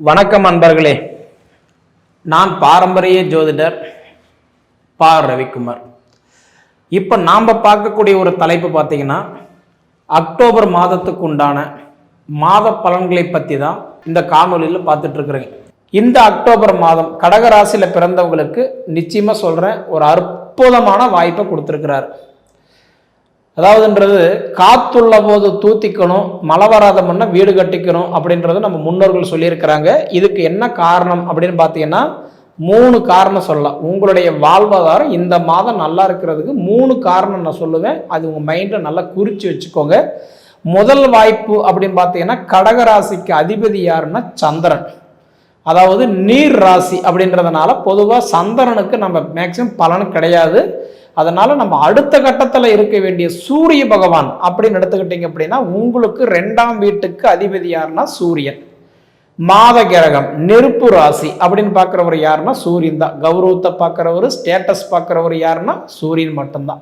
வணக்கம் அன்பர்களே, நான் பாரம்பரிய ஜோதிடர் பா. ரவிக்குமார். இப்போ நாம் பார்க்கக்கூடிய ஒரு தலைப்பு பார்த்தீங்கன்னா, அக்டோபர் மாதத்துக்கு உண்டான மாத பலன்களை பற்றி தான் இந்த காணொலியில் பார்த்துட்டு இருக்கிறேங்க. இந்த அக்டோபர் மாதம் கடகராசியில் பிறந்தவங்களுக்கு நிச்சயமாக சொல்கிறேன், ஒரு அற்புதமான வாய்ப்பை கொடுத்துருக்கிறார். அதாவதுன்றது காத்துள்ள போது தூத்திக்கணும், மழை வராத முன்ன வீடு கட்டிக்கணும் அப்படின்றது நம்ம முன்னோர்கள் சொல்லியிருக்கிறாங்க. இதுக்கு என்ன காரணம் அப்படின்னு பார்த்தீங்கன்னா 3 காரணம் சொல்லலாம். உங்களுடைய வாழ்வாதாரம் இந்த மாதம் நல்லா இருக்கிறதுக்கு 3 காரணம் நான் சொல்லுவேன். அது உங்கள் மைண்டில் நல்லா குறித்து வச்சுக்கோங்க. முதல் வாய்ப்பு அப்படின்னு பார்த்தீங்கன்னா, கடகராசிக்கு அதிபதி யாருன்னா சந்திரன். அதாவது நீர் ராசி அப்படின்றதுனால பொதுவாக சந்திரனுக்கு நம்ம மேக்சிமம் பலன் கிடையாது. அதனால நம்ம அடுத்த கட்டத்தில் இருக்க வேண்டிய சூரிய பகவான் அப்படின்னு எடுத்துக்கிட்டீங்க அப்படின்னா, உங்களுக்கு 2ஆம் வீட்டுக்கு அதிபதி யாருன்னா சூரியன். மாத கிரகம் நெருப்பு ராசி அப்படின்னு பார்க்குறவர் யாருன்னா சூரியன் தான். கௌரவத்தை பார்க்குறவர், ஸ்டேட்டஸ் பார்க்குறவர் யாருன்னா சூரியன் மட்டும்தான்.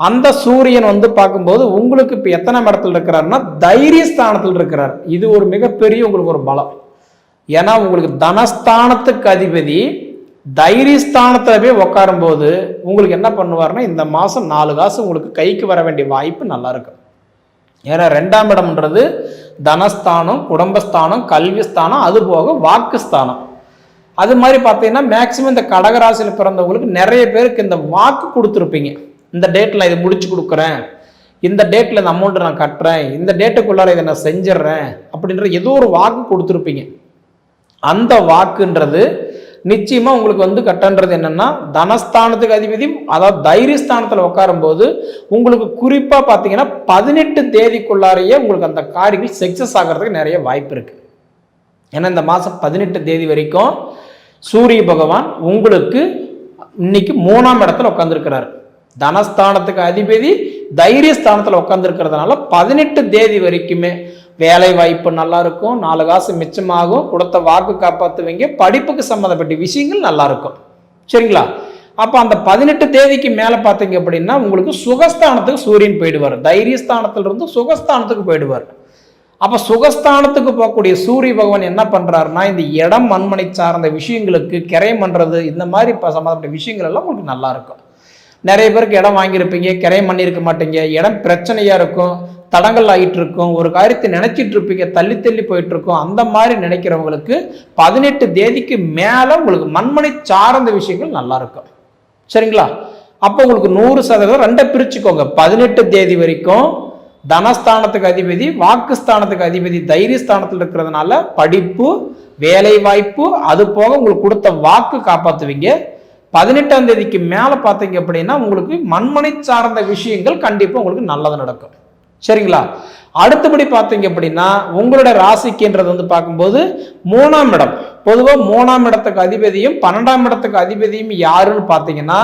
அந்த சூரியன் பார்க்கும்போது உங்களுக்கு இப்போ எத்தனை இடத்துல இருக்கிறாருன்னா தைரியஸ்தானத்தில் இருக்கிறார். இது ஒரு மிகப்பெரிய உங்களுக்கு ஒரு பலம். ஏன்னா உங்களுக்கு தனஸ்தானத்துக்கு அதிபதி தைரியஸ்தானத்தில் போய் உட்காரும் போது உங்களுக்கு என்ன பண்ணுவார்னா, இந்த மாதம் 4 காசு உங்களுக்கு கைக்கு வர வேண்டிய வாய்ப்பு நல்லா இருக்கும். ஏன்னா 2ஆம் இடம்ன்றது தனஸ்தானம், குடும்பஸ்தானம், கல்விஸ்தானம், அது போக வாக்குஸ்தானம். அது மாதிரி பார்த்தீங்கன்னா மேக்சிமம் இந்த கடகராசியில் பிறந்தவங்களுக்கு நிறைய பேருக்கு இந்த வாக்கு கொடுத்துருப்பீங்க. இந்த டேட்டில் இதை முடிச்சு கொடுக்குறேன், இந்த டேட்டில் இந்த அமௌண்ட்டை நான் கட்டுறேன், இந்த டேட்டுக்குள்ளார இதை நான் செஞ்சிடறேன் அப்படின்ற ஏதோ ஒரு வாக்கு கொடுத்துருப்பீங்க. அந்த வாக்குன்றது நிச்சயமா உங்களுக்கு கட்டன்றது என்னன்னா, தனஸ்தானத்துக்கு அதிபதி அதாவது தைரியஸ்தானத்தில் உட்காரும் போது உங்களுக்கு குறிப்பா பார்த்தீங்கன்னா 18 தேதிக்குள்ளாரையே உங்களுக்கு அந்த காரியங்கள் சக்சஸ் ஆகிறதுக்கு நிறைய வாய்ப்பு இருக்கு. ஏன்னா இந்த மாதம் 18 தேதி வரைக்கும் சூரிய பகவான் உங்களுக்கு இன்னைக்கு 3ஆம் இடத்துல உட்காந்துருக்கிறார். தனஸ்தானத்துக்கு அதிபதி தைரியஸ்தானத்தில் உட்காந்துருக்கிறதுனால 18 தேதி வரைக்குமே வேலை வாய்ப்பு நல்லா இருக்கும், 4 காசு மிச்சமாகும், கொடுத்த வாக்கு காப்பாற்றுவீங்க, படிப்புக்கு சம்மந்தப்பட்ட விஷயங்கள் நல்லா இருக்கும். சரிங்களா? அப்போ அந்த 18 தேதிக்கு மேலே பார்த்தீங்க அப்படின்னா உங்களுக்கு சுகஸ்தானத்துக்கு சூரியன் போயிடுவார். தைரியஸ்தானத்திலிருந்து சுகஸ்தானத்துக்கு போயிடுவார். அப்போ சுகஸ்தானத்துக்கு போகக்கூடிய சூரிய பகவான் என்ன பண்ணுறாருன்னா, இந்த இடம் மண்மனை சார்ந்த விஷயங்களுக்கு கிரையம் பண்ணுறது, இந்த மாதிரி சம்மந்தப்பட்ட விஷயங்கள் எல்லாம் உங்களுக்கு நல்லா இருக்கும். நிறைய பேருக்கு இடம் வாங்கியிருப்பீங்க, கிரையம் பண்ணியிருக்க மாட்டீங்க, இடம் பிரச்சனையாக இருக்கும், தடங்கள் ஆகிட்டு இருக்கும், ஒரு காரியத்தை நினைச்சிட்டு இருப்பீங்க, தள்ளி தள்ளி போயிட்டு இருக்கும். அந்த மாதிரி நினைக்கிறவங்களுக்கு 18 தேதிக்கு மேலே உங்களுக்கு மண்மனை சார்ந்த விஷயங்கள் நல்லா இருக்கும். சரிங்களா? அப்போ உங்களுக்கு 100% 2 பிரிச்சுக்கோங்க. 18 தேதி வரைக்கும் தனஸ்தானத்துக்கு அதிபதி, வாக்குஸ்தானத்துக்கு அதிபதி தைரியஸ்தானத்தில் இருக்கிறதுனால படிப்பு, வேலை வாய்ப்பு, அது போக உங்களுக்கு கொடுத்த வாக்கு காப்பாற்றுவீங்க. 18ஆம் தேதிக்கு மேலே பார்த்தீங்க அப்படின்னா உங்களுக்கு மண்மனை சார்ந்த விஷயங்கள் கண்டிப்பாக உங்களுக்கு நல்லது நடக்கும். சரிங்களா? அடுத்தபடி பார்த்தீங்க அப்படின்னா உங்களுடைய ராசிக்குன்றது பார்க்கும்போது 3ஆம் இடம். பொதுவாக 3ஆம் இடத்துக்கு அதிபதியும் 12ஆம் இடத்துக்கு அதிபதியும் யாருன்னு பார்த்தீங்கன்னா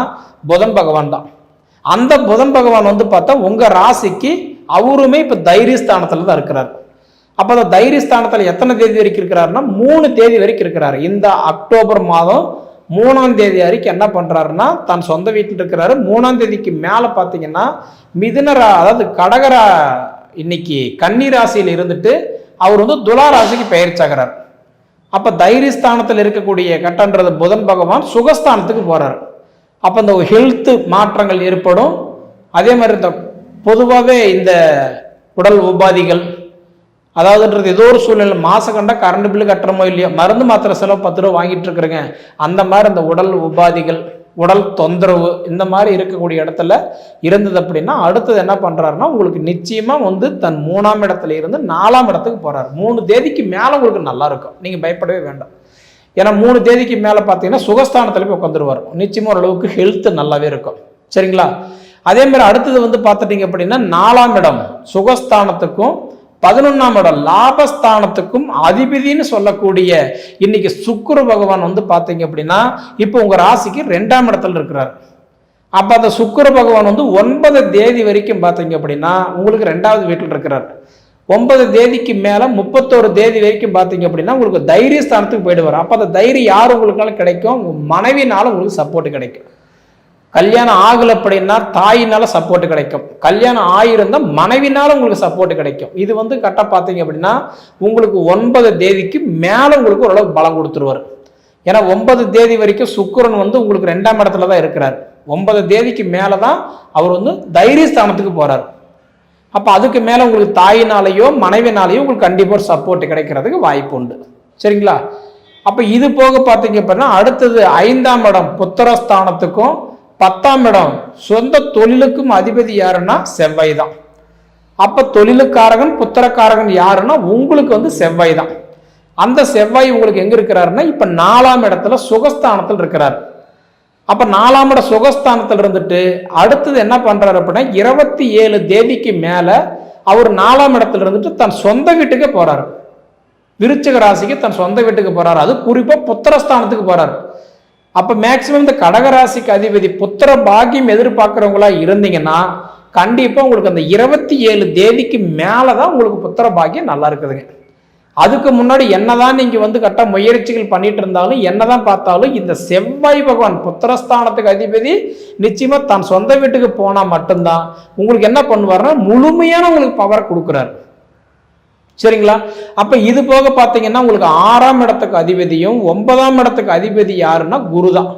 புதன் பகவான் தான். அந்த புதன் பகவான் பார்த்தா உங்க ராசிக்கு அவருமே இப்போ தைரியஸ்தானத்தில் தான் இருக்கிறார். அப்போ அந்த தைரியஸ்தானத்தில் எத்தனை தேதி வரைக்கும் இருக்கிறாருன்னா 3 தேதி வரைக்கும் இருக்கிறாரு. இந்த அக்டோபர் மாதம் 3ஆம் தேதி வரைக்கும் என்ன பண்றாருன்னா தன் சொந்த வீட்டில் இருக்கிறாரு. 3ஆம் தேதிக்கு மேலே பார்த்தீங்கன்னா அதாவது கடகரா இன்னைக்கு கன்னி ராசியில் இருந்துட்டு அவர் துலா ராசிக்கு பெயர்ச்சாகிறார். அப்போ தைரியஸ்தானத்தில் இருக்கக்கூடிய கட்டன்றது புதன் பகவான் சுகஸ்தானத்துக்கு போறார். அப்போ இந்த ஹெல்த் மாற்றங்கள் ஏற்படும். அதே மாதிரி இந்த பொதுவாகவே இந்த உடல் உபாதிகள், அதாவதுன்றது ஏதோ ஒரு சூழ்நிலை மாசம் கண்டா கரண்ட் பில்லு கட்டுறமோ இல்லையோ, மருந்து மாத்திரை செலவு 10 ரூபா வாங்கிட்டு இருக்கிறேங்க, அந்த மாதிரி அந்த உடல் உபாதிகள், உடல் தொந்தரவு இந்த மாதிரி இருக்கக்கூடிய இடத்துல இருந்தது அப்படின்னா அடுத்தது என்ன பண்றாருன்னா உங்களுக்கு நிச்சயமா தன் 3ஆம் இடத்துல இருந்து 4ஆம் இடத்துக்கு போறாரு. 3 தேதிக்கு மேல உங்களுக்கு நல்லா இருக்கும், நீங்க பயப்படவே வேண்டாம். ஏன்னா 3 தேதிக்கு மேல பார்த்தீங்கன்னா சுகஸ்தானத்துல போய் உட்காந்துருவார். நிச்சயமா ஓரளவுக்கு ஹெல்த் நல்லாவே இருக்கும். சரிங்களா? அதே மாதிரி அடுத்தது பார்த்துட்டீங்க அப்படின்னா 4ஆம் இடம் சுகஸ்தானத்துக்கும் 11ஆம் இடம் லாபஸ்தானத்துக்கும் அதிபதினு சொல்லக்கூடிய இன்னைக்கு சுக்கிர பகவான் பார்த்தீங்க அப்படின்னா இப்போ உங்க ராசிக்கு 2ஆம் இடத்துல இருக்கிறார். அப்ப அந்த சுக்கிர பகவான் 9 தேதி வரைக்கும் பார்த்தீங்க அப்படின்னா உங்களுக்கு 2வது வீட்டில் இருக்கிறார். 9 தேதிக்கு மேல 31 தேதி வரைக்கும் பார்த்தீங்க அப்படின்னா உங்களுக்கு தைரியஸ்தானத்துக்கு போயிடுவார். அப்ப அந்த தைரியம் யார் உங்களுக்குனால கிடைக்கும்? உங்க மனைவினால உங்களுக்கு சப்போர்ட் கிடைக்கும். கல்யாணம் ஆகல அப்படின்னா தாயினால சப்போர்ட் கிடைக்கும். கல்யாணம் ஆயிருந்தா மனைவினால உங்களுக்கு சப்போர்ட் கிடைக்கும். இது வந்து கரெக்டா பார்த்தீங்க அப்படின்னா உங்களுக்கு 9 தேதிக்கு மேல உங்களுக்கு ஓரளவு பலம் கொடுத்துருவார். ஏன்னா 9 தேதி வரைக்கும் சுக்கிரன் வந்து உங்களுக்கு 2ஆம் இடத்துல தான் இருக்கிறார். 9 தேதிக்கு மேலதான் அவர் வந்து தைரியஸ்தானத்துக்கு போறார். அப்ப அதுக்கு மேல உங்களுக்கு தாயினாலேயோ மனைவினாலேயோ உங்களுக்கு கண்டிப்பா ஒரு சப்போர்ட் கிடைக்கிறதுக்கு வாய்ப்பு உண்டு. சரிங்களா? அப்ப இது போக பார்த்தீங்க அப்படின்னா அடுத்தது 5ஆம் இடம் புத்திரஸ்தானத்துக்கும் 10ஆம் இடம் சொந்த தொழிலுக்கும் அதிபதி யாருன்னா செவ்வாய் தான். அப்ப தொழிலுக்காரகன் புத்திரக்காரகன் யாருன்னா உங்களுக்கு வந்து செவ்வாய் தான். அந்த செவ்வாய் உங்களுக்கு எங்க இருக்கிறாருன்னா இப்ப 4ஆம் இடத்துல சுகஸ்தானத்தில் இருக்கிறார். அப்ப 4ஆம் இட சுகஸ்தானத்தில் இருந்துட்டு அடுத்தது என்ன பண்றாரு அப்படின்னா 27 தேதிக்கு மேல அவர் 4ஆம் இடத்துல இருந்துட்டு தன் சொந்த வீட்டுக்கு போறாரு. விருச்சிக ராசிக்கு தன் சொந்த வீட்டுக்கு போறாரு. அது குறிப்பா புத்திரஸ்தானத்துக்கு போறாரு. அப்ப மேக்சிமம் இந்த கடகராசிக்கு அதிபதி புத்திர பாக்கியம் எதிர்பார்க்கிறவங்களா இருந்தீங்கன்னா கண்டிப்பா உங்களுக்கு அந்த 27 தேதிக்கு மேலதான் உங்களுக்கு புத்திர பாக்கியம் நல்லா இருக்குதுங்க. அதுக்கு முன்னாடி என்னதான் நீங்க வந்து கரெக்டா முயற்சிகள் பண்ணிட்டு இருந்தாலும் என்னதான் பார்த்தாலும் இந்த செவ்வாய் பகவான் புத்திரஸ்தானத்துக்கு அதிபதி நிச்சயமா தான் சொந்த வீட்டுக்கு போனா மட்டும்தான் உங்களுக்கு என்ன பண்ணுவாருன்னா முழுமையான உங்களுக்கு பவர் கொடுக்குறாரு. சரிங்களா? அப்ப இது போக பாத்தீங்கன்னா உங்களுக்கு 6ஆம் இடத்துக்கு அதிபதியும் 9ஆம் இடத்துக்கு அதிபதி யாருன்னா குரு தான்.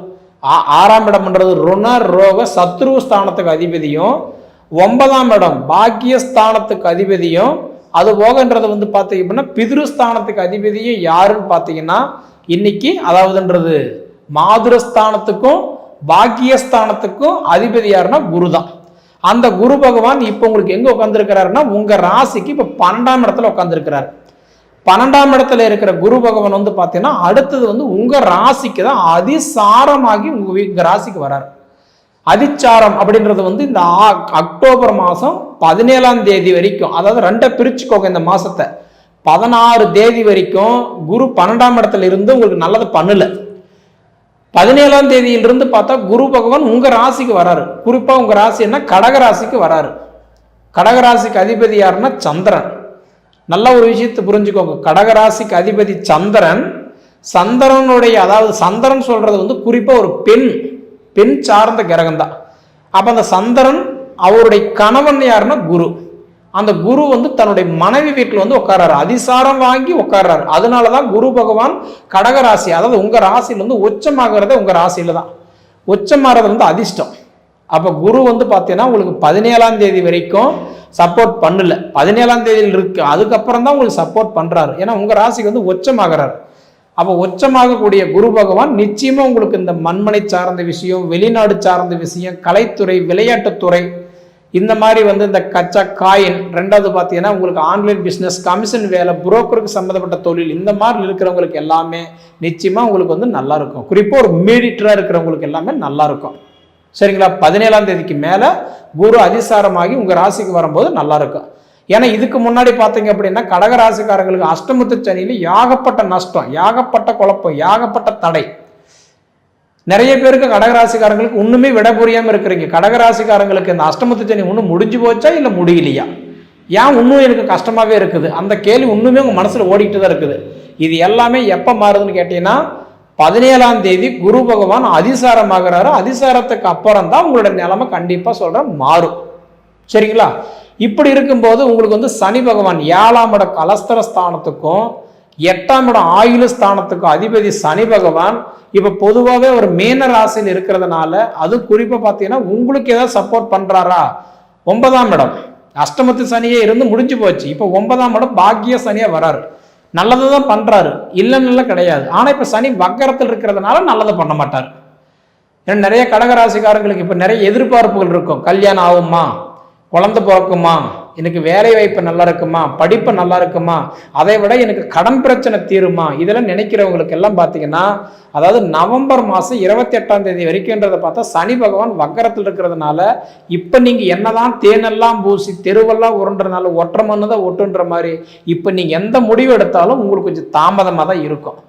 6ஆம் இடம்ன்றது ருண ரோக சத்ரு ஸ்தானத்துக்கு அதிபதியும் 9ஆம் இடம் பாக்கியஸ்தானத்துக்கு அதிபதியும் அது போகன்றது வந்து பார்த்தீங்க அப்படின்னா பிதிருஸ்தானத்துக்கு அதிபதியும் யாருன்னு பார்த்தீங்கன்னா இன்னைக்கு அதாவதுன்றது மாதுரஸ்தானத்துக்கும் பாக்கியஸ்தானத்துக்கும் அதிபதி யாருன்னா குரு தான். அந்த குரு பகவான் இப்ப உங்களுக்கு எங்க உட்கார்ந்துருக்கிறாருன்னா உங்க ராசிக்கு இப்ப 12ஆம் இடத்துல உட்கார்ந்துருக்கிறார். 12ஆம் இடத்துல இருக்கிற குரு பகவான் வந்து பாத்தீங்கன்னா அடுத்தது வந்து உங்க ராசிக்கு தான் அதிசாரமாகி உங்க ராசிக்கு வராரு. அதிச்சாரம் அப்படின்றது வந்து இந்த அக்டோபர் மாசம் 17ஆம் தேதி வரைக்கும், அதாவது 2 பிரிச்சுக்கோங்க இந்த மாசத்தை. 16 தேதி வரைக்கும் குரு 12ஆம் இடத்துல இருந்து உங்களுக்கு நல்லது பண்ணல. 17ஆம் தேதியிலிருந்து பார்த்தா குரு பகவான் உங்க ராசிக்கு வராரு. குறிப்பா உங்க ராசி என்ன கடக ராசிக்கு வராரு. கடகராசிக்கு அதிபதி யாருன்னா சந்திரன். நல்ல ஒரு விஷயத்தை புரிஞ்சுக்கோங்க. கடகராசிக்கு அதிபதி சந்திரன். சந்திரனுடைய அதாவது சந்திரன் சொல்றது வந்து குறிப்பா ஒரு பெண் சார்ந்த கிரகம் தான். அப்ப அந்த சந்திரன் அவருடைய கணவன் யாருன்னா குரு. அந்த குரு வந்து தன்னுடைய மனைவி வீட்டில் வந்து உட்கார்றாரு. அதிசாரம் வாங்கி உட்கார்றாரு. அதனாலதான் குரு பகவான் கடகராசி அதாவது உங்க ராசியில வந்து உச்சமாகிறது உங்க ராசியில தான். உச்சமாகிறது வந்து அதிர்ஷ்டம். அப்ப குரு வந்து பாத்தீங்கன்னா உங்களுக்கு 17ஆம் தேதி வரைக்கும் சப்போர்ட் பண்ணல. 17ஆம் தேதியில் இருக்கு. அதுக்கப்புறம் தான் உங்களுக்கு சப்போர்ட் பண்றாரு. ஏன்னா உங்க ராசிக்கு வந்து உச்சமாகிறாரு. அப்போ உச்சமாகக்கூடிய குரு பகவான் நிச்சயமா உங்களுக்கு இந்த மண்மனை சார்ந்த விஷயம், வெளிநாடு சார்ந்த விஷயம், கலைத்துறை, விளையாட்டுத்துறை, இந்த மாதிரி வந்து இந்த கச்சா காயின், ரெண்டாவது பார்த்தீங்கன்னா உங்களுக்கு ஆன்லைன் பிஸ்னஸ், கமிஷன் வேலை, புரோக்கருக்கு சம்மந்தப்பட்ட தொழில், இந்த மாதிரி இருக்கிறவங்களுக்கு எல்லாமே நிச்சயமா உங்களுக்கு வந்து நல்லா இருக்கும். குறிப்பாக ஒரு மீடியேட்டராக இருக்கிறவங்களுக்கு எல்லாமே நல்லா இருக்கும். சரிங்களா? 17ஆம் தேதிக்கு மேல குரு அதிசாரமாகி உங்க ராசிக்கு வரும்போது நல்லா இருக்கும். ஏன்னா இதுக்கு முன்னாடி பார்த்தீங்க அப்படின்னா கடக ராசிக்காரங்களுக்கு அஷ்டமத்து சனியில யாகப்பட்ட நஷ்டம், யாகப்பட்ட குழப்பம், யாகப்பட்ட தடை. நிறைய பேருக்கு கடகராசிக்காரங்களுக்கு ஒண்ணுமே விட புரியாம இருக்கிறீங்க. கடகராசிக்காரங்களுக்கு இந்த அஷ்டமத்து சனி ஒன்றும் முடிஞ்சு போச்சா இல்லை முடியலையா, ஏன் இன்னும் எனக்கு கஷ்டமாவே இருக்குது, அந்த கேள்வி ஒண்ணுமே உங்க மனசுல ஓடிட்டு தான் இருக்குது. இது எல்லாமே எப்ப மாறுதுன்னு கேட்டீங்கன்னா 17ஆம் தேதி குரு பகவான் அதிசாரமாகிறாரு. அதிசாரத்துக்கு அப்புறம் தான் உங்களோட நிலைமை கண்டிப்பா சொல்றேன் மாறும். சரிங்களா? இப்படி இருக்கும்போது உங்களுக்கு வந்து சனி பகவான் 7ஆம் இட கலஸ்தரஸ்தானத்துக்கும் 8ஆம் இடம் ஆயுள ஸ்தானத்துக்கும் அதிபதி சனி பகவான் இப்ப பொதுவாகவே ஒரு மீன ராசியில் இருக்கிறதுனால அது குறிப்பா பார்த்தீங்கன்னா உங்களுக்கு ஏதாவது சப்போர்ட் பண்றாரா? 9ஆம் இடம் அஷ்டமத்து சனியே இருந்து முடிஞ்சு போச்சு. இப்ப 9ஆம் இடம் பாக்கிய சனியா வராரு. நல்லதுதான் பண்றாரு, இல்லைன்னு கிடையாது. ஆனா இப்ப சனி வக்கரத்தில் இருக்கிறதுனால நல்லதை பண்ண மாட்டார். ஏன்னா நிறைய கடகராசிக்காரங்களுக்கு இப்ப நிறைய எதிர்பார்ப்புகள் இருக்கும். கல்யாணம் ஆகுமா, குழந்தை பிறக்குமா, எனக்கு வேலை வாய்ப்பு நல்லா இருக்குமா, படிப்பு நல்லா இருக்குமா, அதை விட எனக்கு கடன் பிரச்சனை தீருமா, இதெல்லாம் நினைக்கிறவங்களுக்கு எல்லாம் பார்த்தீங்கன்னா அதாவது நவம்பர் மாதம் 28ஆம் தேதி வரைக்கும்ன்றதை பார்த்தா சனி பகவான் வக்கரத்தில் இருக்கிறதுனால இப்போ நீங்கள் என்னதான் தேனெல்லாம் பூசி தெருவெல்லாம் உருண்டுறதுனால ஒற்றை மண்ணு தான் ஒட்டுன்ற மாதிரி இப்போ நீங்கள் எந்த முடிவு எடுத்தாலும் உங்களுக்கு கொஞ்சம் தாமதமாக தான் இருக்கும்.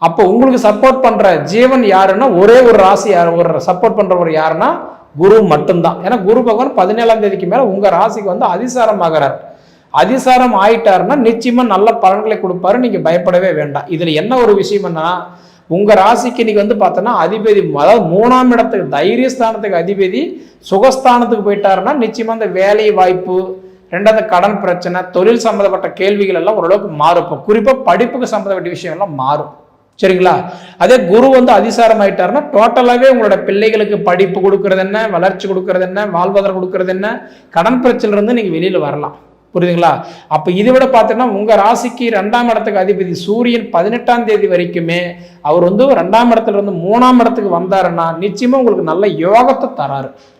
அப்போ உங்களுக்கு சப்போர்ட் பண்ணுற ஜீவன் யாருன்னா ஒரே ஒரு ராசி, ஒரு சப்போர்ட் பண்ணுறவர் யாருன்னா குரு மட்டும்தான். ஏன்னா குரு பகவான் 17ஆம் தேதிக்கு மேல உங்க ராசிக்கு வந்து அதிசாரம் ஆகிறார். அதிசாரம் ஆயிட்டாருன்னா நிச்சயமா நல்ல பலன்களை கொடுப்பாரு, நீங்க பயப்படவே வேண்டாம். இதுல என்ன ஒரு விஷயம்னா உங்கள் ராசிக்கு இன்னைக்கு வந்து பார்த்தோன்னா அதிபதி, அதாவது 3ஆம் இடத்துக்கு தைரியஸ்தானத்துக்கு அதிபதி சுகஸ்தானத்துக்கு போயிட்டாருன்னா நிச்சயமாக அந்த வேலை வாய்ப்பு, ரெண்டாவது கடன் பிரச்சனை, தொழில் சம்மந்தப்பட்ட கேள்விகள் எல்லாம் ஓரளவுக்கு மாறும். இப்போ குறிப்பாக படிப்புக்கு சம்மந்தப்பட்ட விஷயம் எல்லாம் மாறும். சரிங்களா? அதே குரு வந்து அதிசாரம் ஆயிட்டாருன்னா டோட்டலாகவே உங்களோட பிள்ளைகளுக்கு படிப்பு கொடுக்கறது என்ன, வளர்ச்சி கொடுக்கறது என்ன, வாழ்வாதாரம் கொடுக்கறது என்ன, கடன் பிரச்சனை இருந்து நீங்கள் வெளியில் வரலாம். புரியுதுங்களா? அப்போ இதை விட பார்த்தீங்கன்னா உங்கள் ராசிக்கு 2ஆம் இடத்துக்கு அதிபதி சூரியன் 18ஆம் தேதி வரைக்குமே அவர் வந்து 2ஆம் இடத்துல இருந்து 3ஆம் இடத்துக்கு வந்தாருன்னா நிச்சயமாக உங்களுக்கு நல்ல யோகத்தை தராரு.